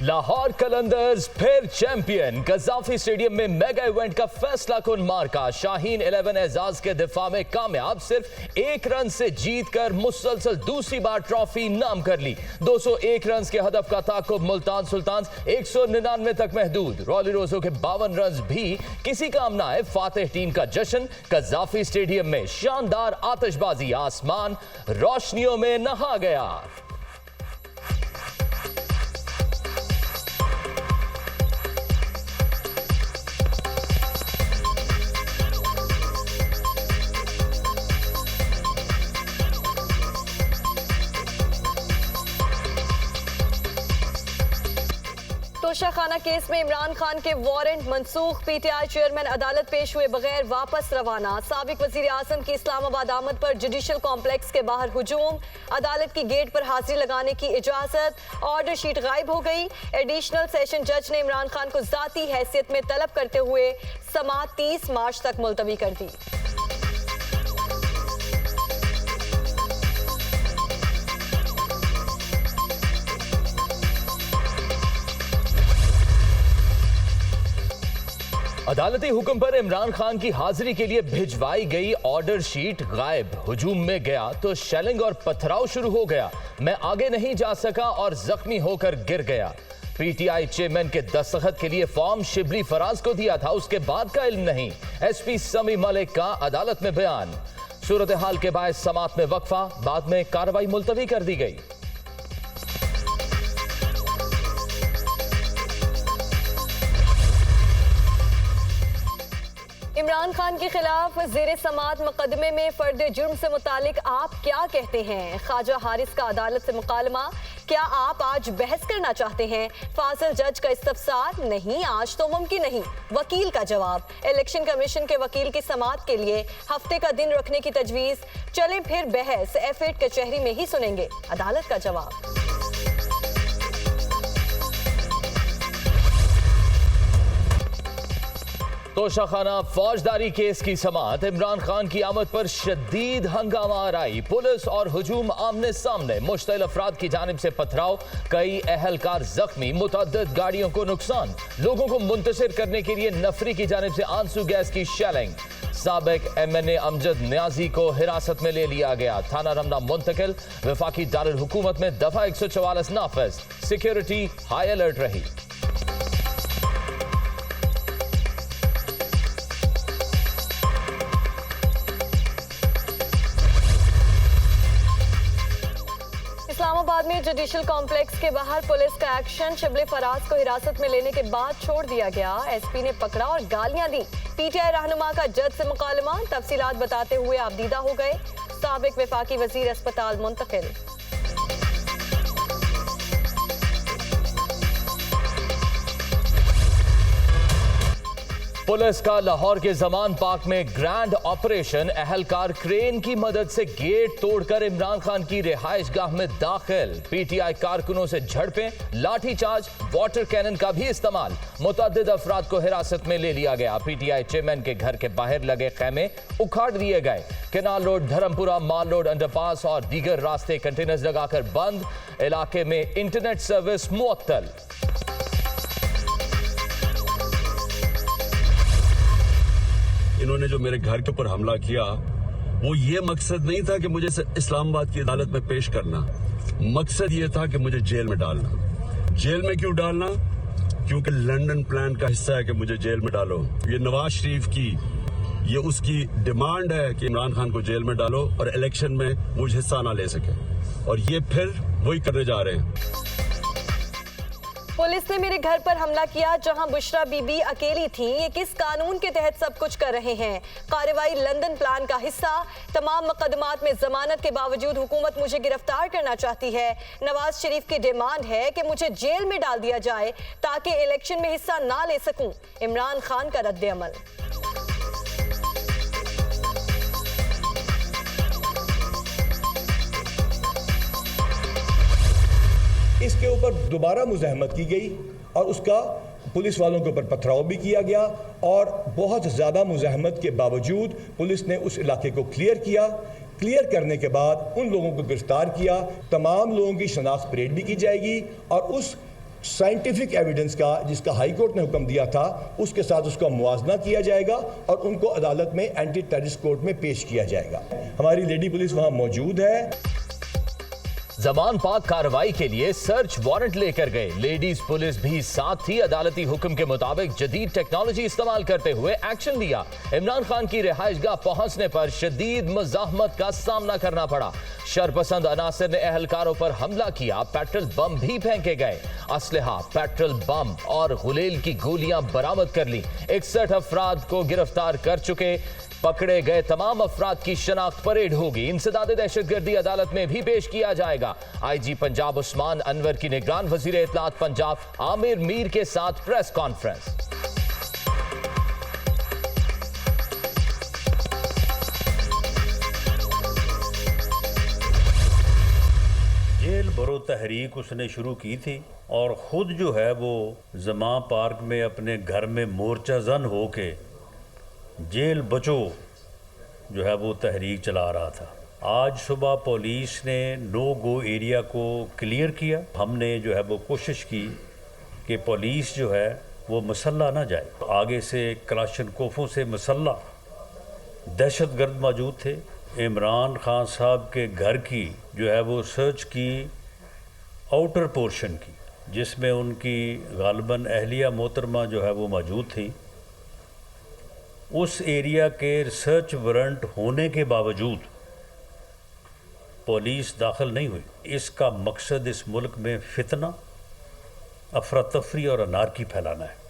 लाहौर कलंदर्स फिर champion. Gaddafi stadium में mega event का फैसला कुन मार्का। शाहीन 11 एजाज के दिफा में कामयाब, सिर्फ 1 रन से जीतकर मुसलसल दूसरी बार ट्रॉफी नाम कर ली। 201 रन के हदफ का ताकुब मुल्तान सुल्तान 199 तक महदूद। रॉली रोजो के 52 रन भी किसी काम ना आए। फातेह टीम का जश्न। गद्दाफी स्टेडियम में शानदार आतिशबाजी, आसमान रोशनियों में नहा गया। तोशाखाना केस में इमरान खान के वारंट मनसूख। पीटीआई चेयरमैन अदालत पेश हुए बगैर वापस रवाना। साबिक वजीर आजम की इस्लामाबाद आमद पर जुडिशल कॉम्प्लेक्स के बाहर हुजूम। अदालत की गेट पर हाजिरी लगाने की इजाजत। ऑर्डर शीट गायब हो गई। एडिशनल सेशन जज ने इमरान खान को जाती हैसियत में तलब करते हुए समाअत 30 मार्च तक मुलतवी कर दी। अदालती हुक्म पर इमरान खान की हाजिरी के लिए भिजवाई गई ऑर्डर शीट गायब। हुजूम में गया तो शेलिंग और पथराव शुरू हो गया। मैं आगे नहीं जा सका और जख्मी होकर गिर गया। पीटीआई चेयरमैन के दस्तखत के लिए फॉर्म शिबली फराज को दिया था, उसके बाद का इल्म नहीं। एसपी समी मलिक का अदालत में बयान। सूरत हाल के बायस समाअत में वक्फा, बाद में कार्रवाई मुलतवी कर दी गई। इमरान खान के खिलाफ ज़ेरे समाअत मुकदमे में फर्द जुर्म से मुतालिक आप क्या कहते हैं? ख्वाजा हारिस का अदालत से मुकालमा। क्या आप आज बहस करना चाहते हैं? फाजिल जज का इस्तफसार। नहीं, आज तो मुमकिन नहीं। वकील का जवाब। इलेक्शन कमीशन के वकील की समाअत के लिए हफ्ते का दिन रखने की तजवीज़। चलें फिर बहस F8 कचहरी में ही सुनेंगे। अदालत का जवाब। तोशाखाना फौजदारी केस की समाअत। इमरान खान की आमद पर शदीद हंगामा आराई। पुलिस और हुजूम आमने सामने। मुश्तइल अफराद की जानिब से पथराव, कई अहलकार जख्मी, मुतअद्दिद गाड़ियों को नुकसान। लोगों को मुंतशिर करने के लिए नफरी की जानिब से आंसू गैस की शेलिंग। साबिक MNA अमजद न्याजी को हिरासत में ले लिया गया। थाना रमना मुंतकिल। वफाकी दारुल हुकूमत में दफा 144 नाफिज। सिक्योरिटी हाई अलर्ट रही। इस्लामाबाद में जुडिशल कॉम्प्लेक्स के बाहर पुलिस का एक्शन। शिबली फराज को हिरासत में लेने के बाद छोड़ दिया गया। एसपी ने पकड़ा और गालियां दी। पीटीआई रहनुमा का जज से मुकालमा। तफसीलात बताते हुए आप दीदा हो गए। साबिक वफाकी वजीर अस्पताल मुंतकिल। पुलिस का लाहौर के जमान पार्क में ग्रैंड ऑपरेशन। अहलकार क्रेन की मदद से गेट तोड़कर इमरान खान की रिहाइश गाह में दाखिल। पीटीआई कारकुनों से झड़पें, लाठीचार्ज, वाटर कैनन का भी इस्तेमाल। मुतअद्दिद अफराद को हिरासत में ले लिया गया। पीटीआई चेयरमैन के घर के बाहर लगे खैमे उखाड़ दिए गए। केनाल रोड, धर्मपुरा, माल रोड अंडरपास और दीगर रास्ते कंटेनर्स लगाकर बंद। इलाके में इंटरनेट सर्विस मुअत्तल। इन्होंने जो मेरे घर के ऊपर हमला किया, वो ये मकसद नहीं था कि मुझे इस्लामाबाद की अदालत में पेश करना। मकसद ये था कि मुझे जेल में डालना। जेल में क्यों डालना? क्योंकि लंदन प्लान का हिस्सा है कि मुझे जेल में डालो। ये नवाज शरीफ की, ये उसकी डिमांड है कि इमरान खान को जेल में डालो और इलेक्शन में वो हिस्सा ना ले सके। और ये फिर वही करने जा रहे हैं। पुलिस ने मेरे घर पर हमला किया जहां बुशरा बीबी अकेली थी। ये किस कानून के तहत सब कुछ कर रहे हैं? कार्रवाई लंदन प्लान का हिस्सा। तमाम मुकदमात में जमानत के बावजूद हुकूमत मुझे गिरफ्तार करना चाहती है। नवाज शरीफ की डिमांड है कि मुझे जेल में डाल दिया जाए ताकि इलेक्शन में हिस्सा ना ले सकूं। इमरान खान का रद्द अमल। इसके ऊपर दोबारा मुज़ाहमत की गई और उसका पुलिस वालों के ऊपर पथराव भी किया गया और बहुत ज़्यादा मुज़ाहमत के बावजूद पुलिस ने उस इलाके को क्लियर किया। क्लियर करने के बाद उन लोगों को गिरफ्तार किया। तमाम लोगों की शनाख्त परेड भी की जाएगी और उस साइंटिफिक एविडेंस का जिसका हाई कोर्ट ने हुक्म दिया था उसके साथ उसका मुवाजना किया जाएगा और उनको अदालत में एंटी टेररिस्ट कोर्ट में पेश किया जाएगा। हमारी लेडी पुलिस वहां मौजूद है। जमान पाक कार्रवाई के लिए सर्च वारंट लेकर गए लेडीज पुलिस भी साथ ही अदालती हुक्म के मुताबिक जदीद टेक्नोलॉजी इस्तेमाल करते हुए एक्शन लिया। इमरान खान की रिहाइशगाह पहुंचने पर शदीद मुज़ाहमत का सामना करना पड़ा। शरपसंद अनासर ने अहलकारों पर हमला किया, पेट्रोल बम भी फेंके गए। असलहा, पेट्रोल बम और गुलेल की गोलियां बरामद कर ली। 61 अफराद को गिरफ्तार कर चुके। पकड़े गए तमाम अफराद की शनाख्त परेड होगी। इंसदाद दहशतगर्दी अदालत में भी पेश किया जाएगा। आईजी पंजाब उस्मान अनवर की निगरान वजीर इत्तलात पंजाब आमिर मीर के साथ प्रेस कॉन्फ्रेंस। जेल भरो तहरीक उसने शुरू की थी और ख़ुद जो है वो जमा पार्क में अपने घर में मोर्चा जन हो के जेल बचो जो है वो तहरीक चला रहा था। आज सुबह पुलिस ने नो गो एरिया को क्लियर किया। हमने जो है वो कोशिश की कि पुलिस जो है वो मसल्ला ना जाए। आगे से कलाशनकोफों से मसल्ला दहशतगर्द मौजूद थे। इमरान खान साहब के घर की जो है वो सर्च की आउटर पोर्शन की, जिसमें उनकी गालिबन अहलिया मोहतरमा जो है वो मौजूद थी। उस एरिया के रिसर्च वारंट होने के बावजूद पुलिस दाखिल नहीं हुई। इसका मकसद इस मुल्क में फितना, अफरा तफरी और अनारकी फैलाना है।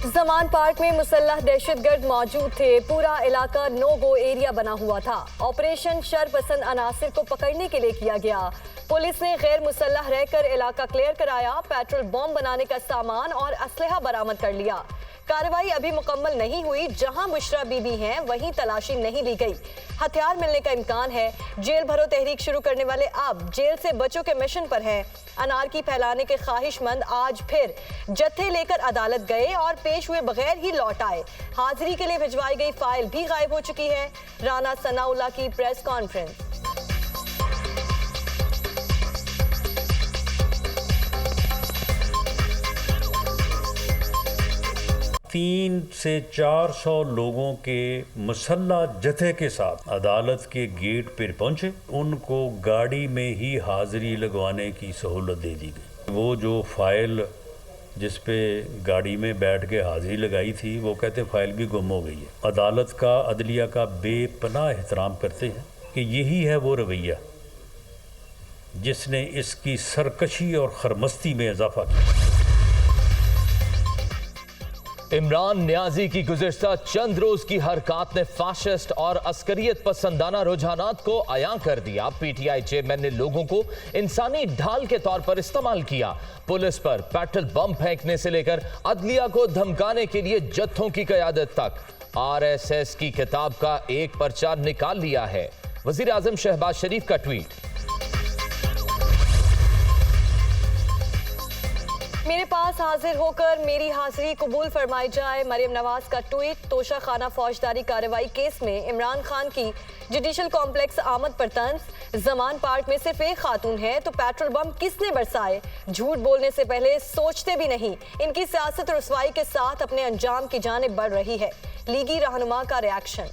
जमान पार्क में मुसल्लह दहशतगर्द मौजूद थे। पूरा इलाका नो गो एरिया बना हुआ था। ऑपरेशन शरपसंद अनासिर को पकड़ने के लिए किया गया। पुलिस ने गैर मुसल्लह रहकर इलाका क्लियर कराया। पेट्रोल बम बनाने का सामान और असलहा बरामद कर लिया। कार्रवाई अभी मुकम्मल नहीं हुई। जहां बुशरा बीबी हैं वहीं तलाशी नहीं ली गई। हथियार मिलने का इम्कान है। जेल भरो तहरीक शुरू करने वाले अब जेल से बचों के मिशन पर हैं। अनारकी फैलाने के ख्वाहिशमंद आज फिर जत्थे लेकर अदालत गए और पेश हुए बगैर ही लौट आए। हाजिरी के लिए भिजवाई गई फाइल भी गायब हो चुकी है। राना सनाउल्लाह की प्रेस कॉन्फ्रेंस। 300 से 400 लोगों के मुसल्ला जथे के साथ अदालत के गेट पर पहुंचे। उनको गाड़ी में ही हाजिरी लगवाने की सहूलत दे दी गई। वो जो फाइल जिस पे गाड़ी में बैठ के हाजिरी लगाई थी, वो कहते फाइल भी गुम हो गई है। अदालत का, अदलिया का बेपनाह एहतराम करते हैं कि यही है वो रवैया जिसने इसकी सरकशी और खरमस्ती में इजाफा किया। इमरान न्याजी की गुज़िश्ता चंद रोज की हरकत ने फाशिस्ट और अस्करियत पसंदाना रुझानात को अयां कर दिया। पीटीआई चेयरमैन ने लोगों को इंसानी ढाल के तौर पर इस्तेमाल किया। पुलिस पर पेट्रोल बम फेंकने से लेकर अदलिया को धमकाने के लिए जत्थों की क़यादत तक। आरएसएस की किताब का एक पर्चा निकाल लिया है। वज़ीर आज़म शहबाज शरीफ का ट्वीट। मेरे पास हाजिर होकर मेरी हाजिरी कबूल फरमाई जाए। मरियम नवाज का ट्वीट। तोशा खाना फौजदारी कार्रवाई केस में इमरान खान की जुडिशल कॉम्प्लेक्स आमद पर तंज। जमान पार्क में सिर्फ एक खातून है तो पेट्रोल बम किसने बरसाए? झूठ बोलने से पहले सोचते भी नहीं। इनकी सियासत रुसवाई के साथ अपने अंजाम की जानिब बढ़ रही है। लीगी रहनुमा का रिएक्शन।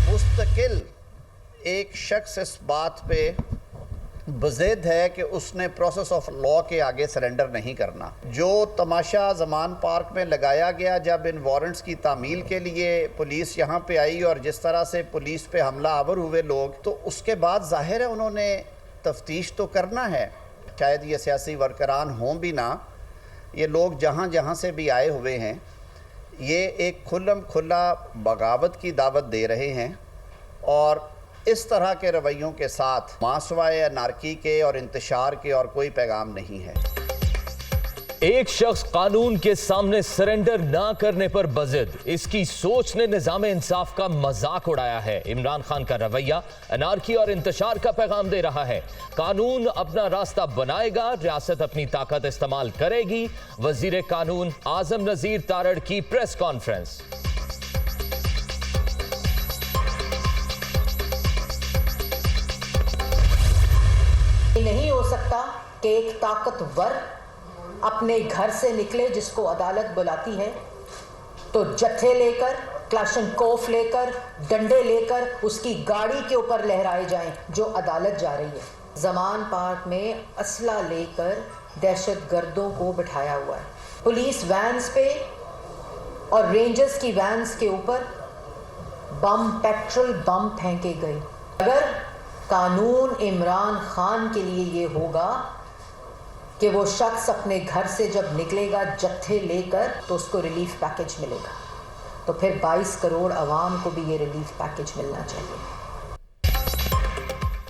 मुस्तकिल एक शख्स इस बात पे बज़िद है कि उसने प्रोसेस ऑफ लॉ के आगे सरेंडर नहीं करना। जो तमाशा ज़मान पार्क में लगाया गया जब इन वारंट्स की तामील के लिए पुलिस यहाँ पे आई और जिस तरह से पुलिस पे हमला आवर हुए लोग, तो उसके बाद जाहिर है उन्होंने तफ्तीश तो करना है। शायद ये सियासी वर्करान हों भी ना, ये लोग जहाँ जहाँ से भी आए हुए हैं, ये एक खुल्लम खुल्ला बगावत की दावत दे रहे हैं और इस तरह के रवैयों के साथ मासवाए अनारकी के और इंतशार के और कोई पैगाम नहीं है। एक शख्स कानून के सामने सरेंडर ना करने पर बज़िद। इसकी सोच ने निज़ाम इंसाफ का मजाक उड़ाया है। इमरान खान का रवैया अनारकी और इंतशार का पैगाम दे रहा है। कानून अपना रास्ता बनाएगा, रियासत अपनी ताकत इस्तेमाल करेगी। वजीर कानून आजम नजीर तारड़ की प्रेस कॉन्फ्रेंस। कि एक ताकतवर अपने घर से निकले जिसको अदालत बुलाती है तो जत्थे लेकर, क्लाशनकोफ लेकर, डंडे लेकर उसकी गाड़ी के ऊपर लहराए जाएं जो अदालत जा रही है। जमान पार्क में असला लेकर दहशतगर्दों को बिठाया हुआ है। पुलिस वैन्स पे और रेंजर्स की वैन्स के ऊपर बम, पेट्रोल बम फेंके गए। अगर कानून इमरान खान के लिए ये होगा कि वो शख्स अपने घर से जब निकलेगा जत्थे लेकर तो उसको रिलीफ पैकेज मिलेगा, तो फिर 22 करोड़ अवाम को भी ये रिलीफ पैकेज मिलना चाहिए।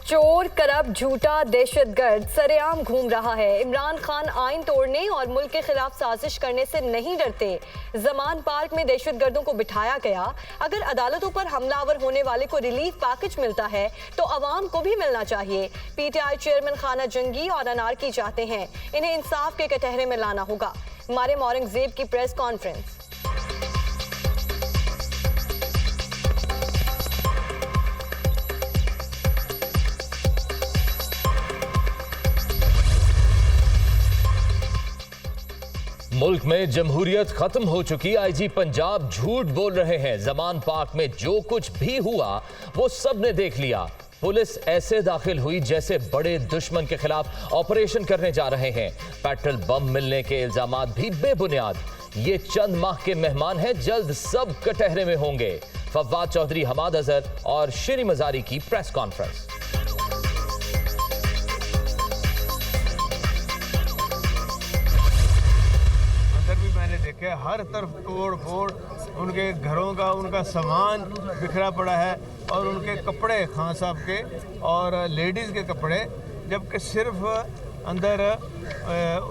चोर, करप्ट, झूठा दहशतगर्द सरेआम घूम रहा है। इमरान खान आइन तोड़ने और मुल्क के खिलाफ साजिश करने से नहीं डरते। जमान पार्क में दहशतगर्दों को बिठाया गया। अगर अदालतों पर हमलावर होने वाले को रिलीफ पैकेज मिलता है तो अवाम को भी मिलना चाहिए। पीटीआई चेयरमैन खाना जंगी और अनारकी चाहते हैं, इन्हें इंसाफ के कटहरे में लाना होगा। मारियम औरंगजेब की प्रेस कॉन्फ्रेंस। मुल्क में जमहूरियत खत्म हो चुकी। आईजी पंजाब झूठ बोल रहे हैं। जमान पार्क में जो कुछ भी हुआ वो सबने देख लिया। पुलिस ऐसे दाखिल हुई जैसे बड़े दुश्मन के खिलाफ ऑपरेशन करने जा रहे हैं। पेट्रोल बम मिलने के इल्जामात भी बेबुनियाद। ये चंद माह के मेहमान हैं, जल्द सब कटहरे में होंगे। फवाद चौधरी, हमाद अजहर और शिरी मजारी की प्रेस कॉन्फ्रेंस। देखे हर तरफ तोड़ फोड़, उनके घरों का उनका सामान बिखरा पड़ा है और उनके कपड़े, खान साहब के और लेडीज़ के कपड़े, जबकि सिर्फ अंदर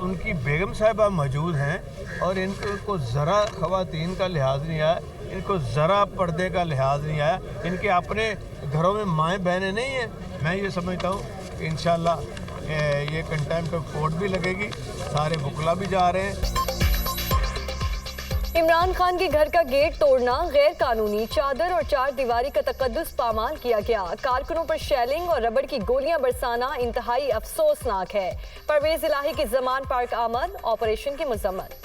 उनकी बेगम साहिबा मौजूद हैं और इनको ज़रा ख़वातीन का लिहाज नहीं आया, इनको ज़रा पर्दे का लिहाज नहीं आया। इनके अपने घरों में माएँ बहनें नहीं हैं। मैं ये समझता हूँ इंशाल्लाह ये कंटेम्प्ट ऑफ कोर्ट भी लगेगी, सारे बुकला भी जा रहे हैं। इमरान खान के घर का गेट तोड़ना गैर कानूनी, चादर और चार दीवारी का तकद्दुस पामाल किया गया। कारकुनों पर शेलिंग और रबड़ की गोलियां बरसाना इंतहाई अफसोसनाक है। परवेज इलाही की जमान पार्क आमद, ऑपरेशन की मजम्मत।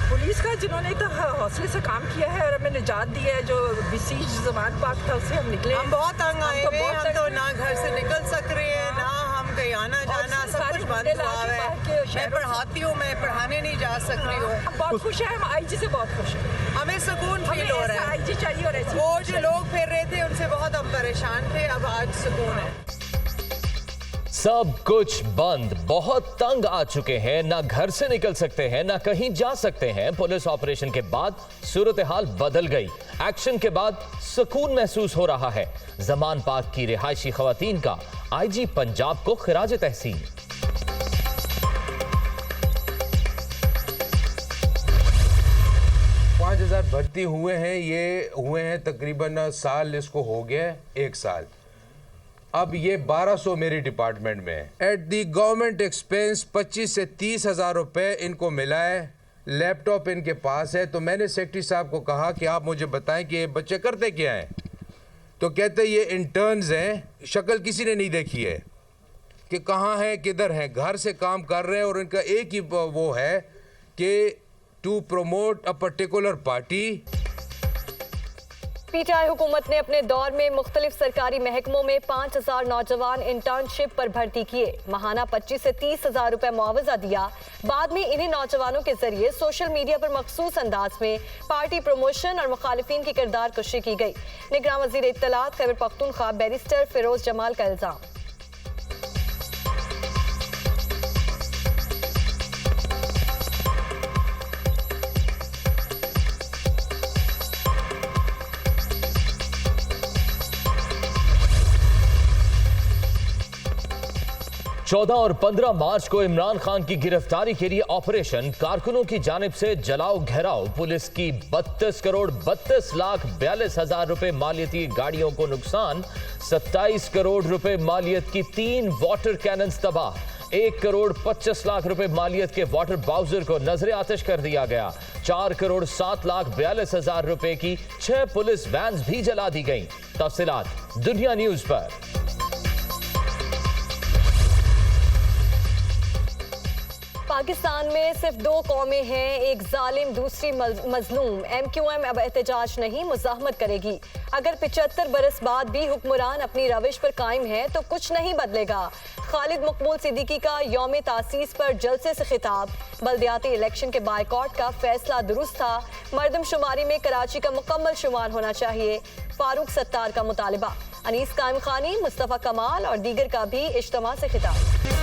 पुलिस का जिन्होंने तो हौसले से काम किया है और हमें निजात दी है, जो बिसीज जमान पार्क था उससे हम निकले। हम बहुत तंग आए हुए, हम तो ना घर से निकल सक रहे हैं, ना हम कहीं आना जाना, सब कुछ बंद हुआ है। मैं पढ़ाती हूँ, मैं पढ़ाने नहीं जा सक रही हूँ। बहुत खुश है, हम आईजी से बहुत खुश हैं। हमें सुकून फील हो रहा है। आईजी चाहिए और ऐसी वो जो लोग फिर रहे थे उनसे बहुत हम परेशान थे, अब आज सुकून है। सब कुछ बंद, बहुत तंग आ चुके हैं, ना घर से निकल सकते हैं, ना कहीं जा सकते हैं। पुलिस ऑपरेशन के बाद सूरत हाल बदल गई। एक्शन के बाद सुकून महसूस हो रहा है। जमान पार्क की रिहायशी खवातीन का आईजी पंजाब को खिराज तहसीन। 5000 भर्ती हुए हैं, ये हुए हैं तकरीबन साल, इसको हो गया 1 साल। अब ये 1200 मेरी डिपार्टमेंट में है। एट दी गवर्नमेंट एक्सपेंस 25 से 30 हज़ार रुपये इनको मिला है। लैपटॉप इनके पास है। तो मैंने सेक्रेटरी साहब को कहा कि आप मुझे बताएं कि ये बच्चे करते क्या हैं। तो कहते ये इंटर्न्स हैं, शक्ल किसी ने नहीं देखी है कि कहाँ हैं, किधर हैं, घर से काम कर रहे हैं। और इनका एक ही वो है कि to promote a particular party. PTI हुकूमत ने अपने दौर में मुख्तलिफ सरकारी महकमों में 5000 नौजवान इंटर्नशिप पर भर्ती किए। माहाना 25 से 30 हज़ार रुपए मुआवजा दिया। बाद में इन्हीं नौजवानों के जरिए सोशल मीडिया पर मखसूस अंदाज में पार्टी प्रमोशन और मुखालिफिन की किरदार कशी की गई। निगरान वजीर इत्तलात खैबर पख्तूनख्वा बैरिस्टर फिरोज जमाल का इल्जाम। चौदह और 15 मार्च को इमरान खान की गिरफ्तारी के लिए ऑपरेशन। कारकुनों की जानिब से जलाओ घेराव। पुलिस की 32 करोड़ 32 लाख 42 हजार रुपए मालियती गाड़ियों को नुकसान। 27 करोड़ रुपए मालियत की 3 वाटर कैनन्स तबाह। 1 करोड़ 25 लाख रुपए मालियत के वाटर बाउजर को नजरे आतिश कर दिया गया। 4 करोड़ 7 लाख 42 हजार रुपए की 6 पुलिस वैन्स भी जला दी गईं। तफसीलात दुनिया न्यूज पर। पाकिस्तान में सिर्फ 2 कौमें हैं, एक जालिम दूसरी मजलूम। MQM अब एहतजाज नहीं मुज़ाहमत करेगी। अगर 75 बरस बाद भी हुक्मरान अपनी रविश पर कायम है तो कुछ नहीं बदलेगा। खालिद मकबूल सिद्दीकी का यौम तासीस पर जलसे से खिताब। बल्दियाती इलेक्शन के बायकॉट का फैसला दुरुस्त था। मरदमशुमारी में कराची का मुकम्मल शुमार होना चाहिए। फारूक सत्तार का मुतालिबा। अनीस कायम खानी, मुस्तफ़ा कमाल और दीगर का भी इज्तिमा से खिताब।